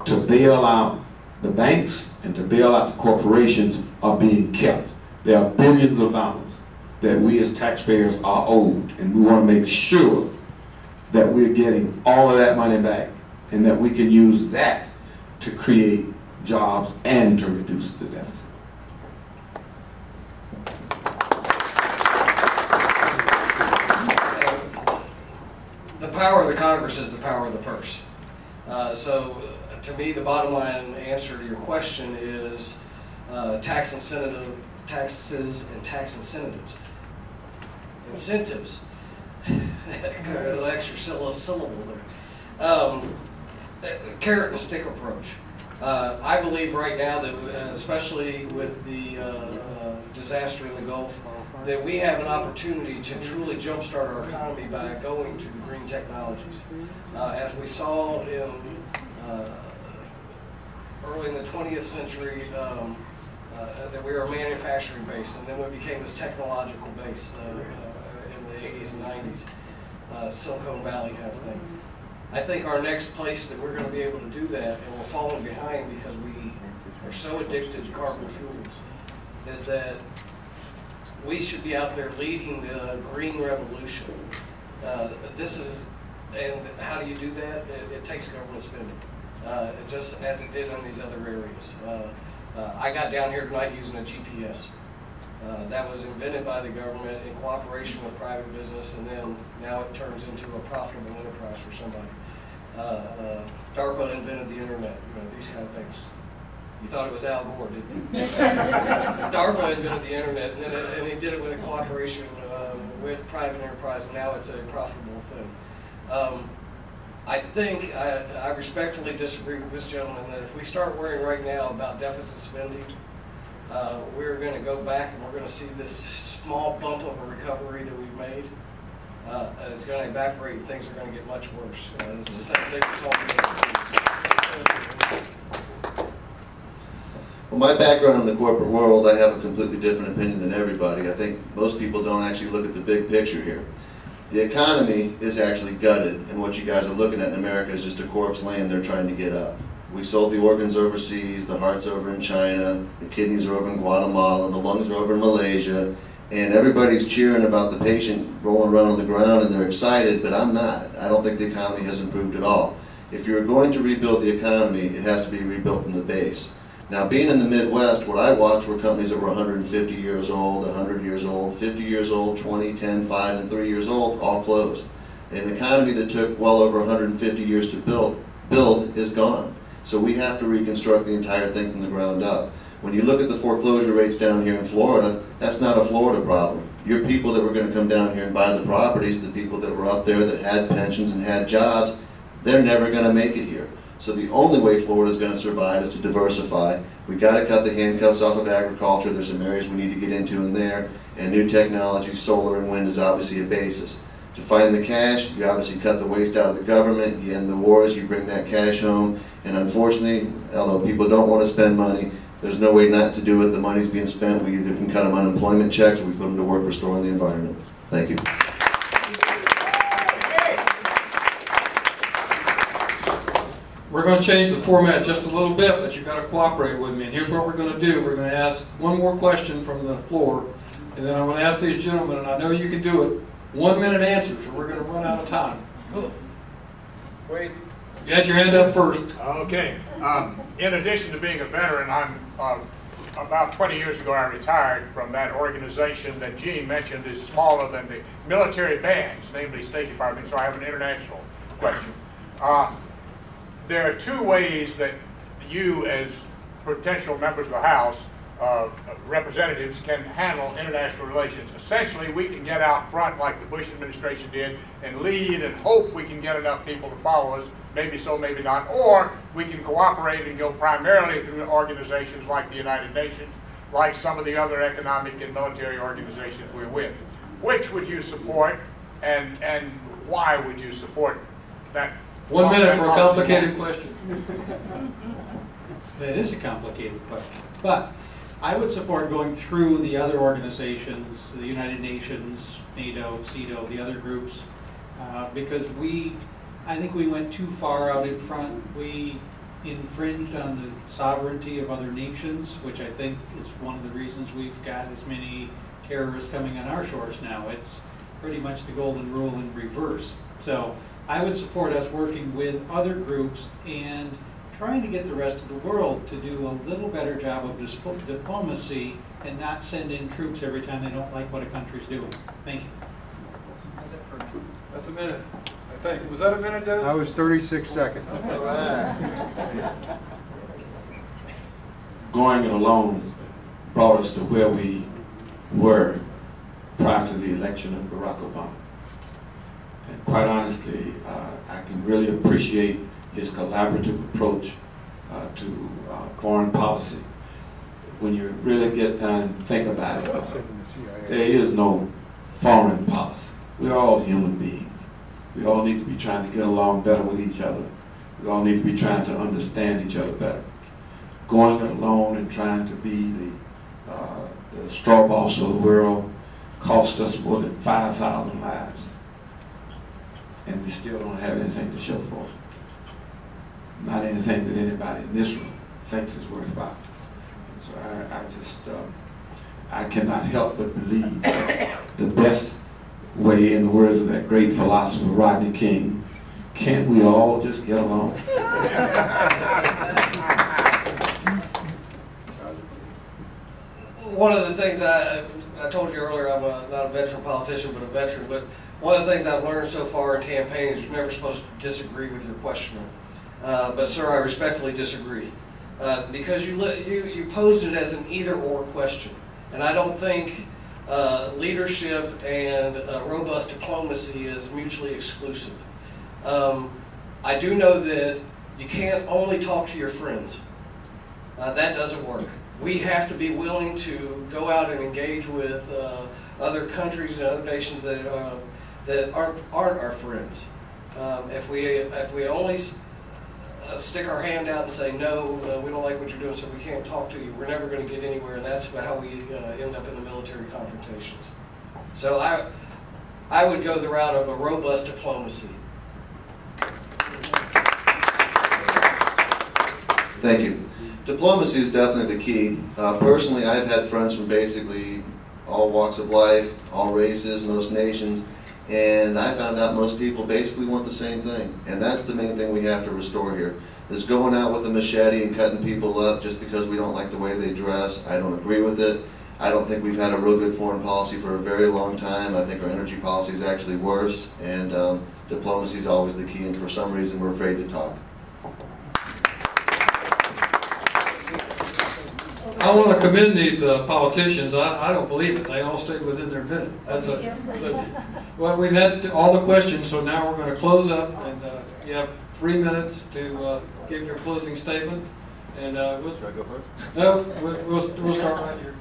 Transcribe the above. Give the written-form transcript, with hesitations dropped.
to bail out the banks and to bail out the corporations are being kept. There are billions of dollars that we as taxpayers are owed, and we want to make sure that we're getting all of that money back and that we can use that to create jobs and to reduce the deficit. The power of the Congress is the power of the purse. So to me, the bottom line answer to your question is taxes and tax incentives. Incentives. Got a little extra syllable there. Carrot and stick approach. I believe right now that, especially with the disaster in the Gulf, that we have an opportunity to truly jumpstart our economy by going to the green technologies. As we saw in early in the 20th century, that we were manufacturing based, and then we became this technological base in the 80s and 90s, Silicon Valley kind of thing. I think our next place that we're going to be able to do that, and we're falling behind because we are so addicted to carbon fuels, is that we should be out there leading the green revolution. And how do you do that? It takes government spending, just as it did in these other areas. I got down here tonight using a GPS. That was invented by the government in cooperation with private business, and then now it turns into a profitable enterprise for somebody. DARPA invented the internet, these kind of things. You thought it was Al Gore, didn't you? DARPA invented the internet, and he did it with a cooperation with private enterprise, and now it's a profitable thing. I think, I respectfully disagree with this gentleman, that if we start worrying right now about deficit spending, we're going to go back and we're going to see this small bump of a recovery that we've made. And it's going to evaporate and things are going to get much worse. It's the same thing with solving. Well, my background in the corporate world, I have a completely different opinion than everybody. I think most people don't actually look at the big picture here. The economy is actually gutted, and what you guys are looking at in America is just a corpse laying there trying to get up. We sold the organs overseas, the heart's over in China, the kidneys are over in Guatemala, the lungs are over in Malaysia, and everybody's cheering about the patient rolling around on the ground and they're excited, but I'm not. I don't think the economy has improved at all. If you're going to rebuild the economy, it has to be rebuilt from the base. Now, being in the Midwest, what I watched were companies that were 150 years old, 100 years old, 50 years old, 20, 10, 5, and 3 years old, all closed. An economy that took well over 150 years to build is gone. So we have to reconstruct the entire thing from the ground up. When you look at the foreclosure rates down here in Florida, that's not a Florida problem. Your people that were going to come down here and buy the properties, the people that were up there that had pensions and had jobs, they're never going to make it here. So the only way Florida is going to survive is to diversify. We've got to cut the handcuffs off of agriculture. There's some areas we need to get into in there. And new technology, solar and wind, is obviously a basis. To find the cash, you obviously cut the waste out of the government, you end the wars, you bring that cash home. And unfortunately, although people don't want to spend money, there's no way not to do it. The money's being spent. We either can cut them unemployment checks or we put them to work restoring the environment. Thank you. We're going to change the format just a little bit, but you've got to cooperate with me. And here's what we're going to do. We're going to ask one more question from the floor, and then I'm going to ask these gentlemen, and I know you can do it, 1 minute answers, or we're going to run out of time. Wait. You had your hand up first. Okay. In addition to being a veteran, I'm about 20 years ago I retired from that organization that Gene mentioned is smaller than the military bands, namely State Department, so I have an international question. There are two ways that you, as potential members of the House, representatives, can handle international relations. Essentially, we can get out front like the Bush administration did and lead and hope we can get enough people to follow us, maybe so, maybe not, or we can cooperate and go primarily through organizations like the United Nations, like some of the other economic and military organizations we're with. Which would you support, and why would you support that? 1 minute for a complicated question. That is a complicated question, but I would support going through the other organizations, the United Nations, NATO, CEDAW, the other groups, because I think we went too far out in front. We infringed on the sovereignty of other nations, which I think is one of the reasons we've got as many terrorists coming on our shores now. It's pretty much the golden rule in reverse. So I would support us working with other groups and trying to get the rest of the world to do a little better job of diplomacy and not send in troops every time they don't like what a country's doing. Thank you. How's that for a minute? That's a minute, I think. Was that a minute, Dennis? That was 36 seconds. All right. Going it alone brought us to where we were prior to the election of Barack Obama. And quite honestly, I can really appreciate his collaborative approach to foreign policy. When you really get down and think about it, there is no foreign policy. We're all human beings. We all need to be trying to get along better with each other. We all need to be trying to understand each other better. Going it alone and trying to be the straw boss of the world cost us more than 5,000 lives. And we still don't have anything to show for it. Not anything that anybody in this room thinks is worthwhile. And so I cannot help but believe that the best way, in the words of that great philosopher Rodney King, can't we all just get along? One of the things I told you earlier, I'm not a veteran politician, but a veteran, but one of the things I've learned so far in campaigning is you're never supposed to disagree with your questioner. But sir, I respectfully disagree. Because you posed it as an either-or question. And I don't think leadership and robust diplomacy is mutually exclusive. I do know that you can't only talk to your friends. That doesn't work. We have to be willing to go out and engage with other countries and other nations that aren't our friends. If we only stick our hand out and say, no, we don't like what you're doing, so we can't talk to you, we're never going to get anywhere, and that's how we end up in the military confrontations. So I would go the route of a robust diplomacy. Thank you. Diplomacy is definitely the key. Personally, I've had friends from basically all walks of life, all races, most nations, and I found out most people basically want the same thing. And that's the main thing we have to restore here. This going out with a machete and cutting people up just because we don't like the way they dress, I don't agree with it. I don't think we've had a real good foreign policy for a very long time. I think our energy policy is actually worse, and diplomacy is always the key, and for some reason we're afraid to talk. I want to commend these politicians. I don't believe it. They all stayed within their minute. Well, we've had all the questions, so now we're going to close up, and you have 3 minutes to give your closing statement. And should I go first? No, we'll start right here.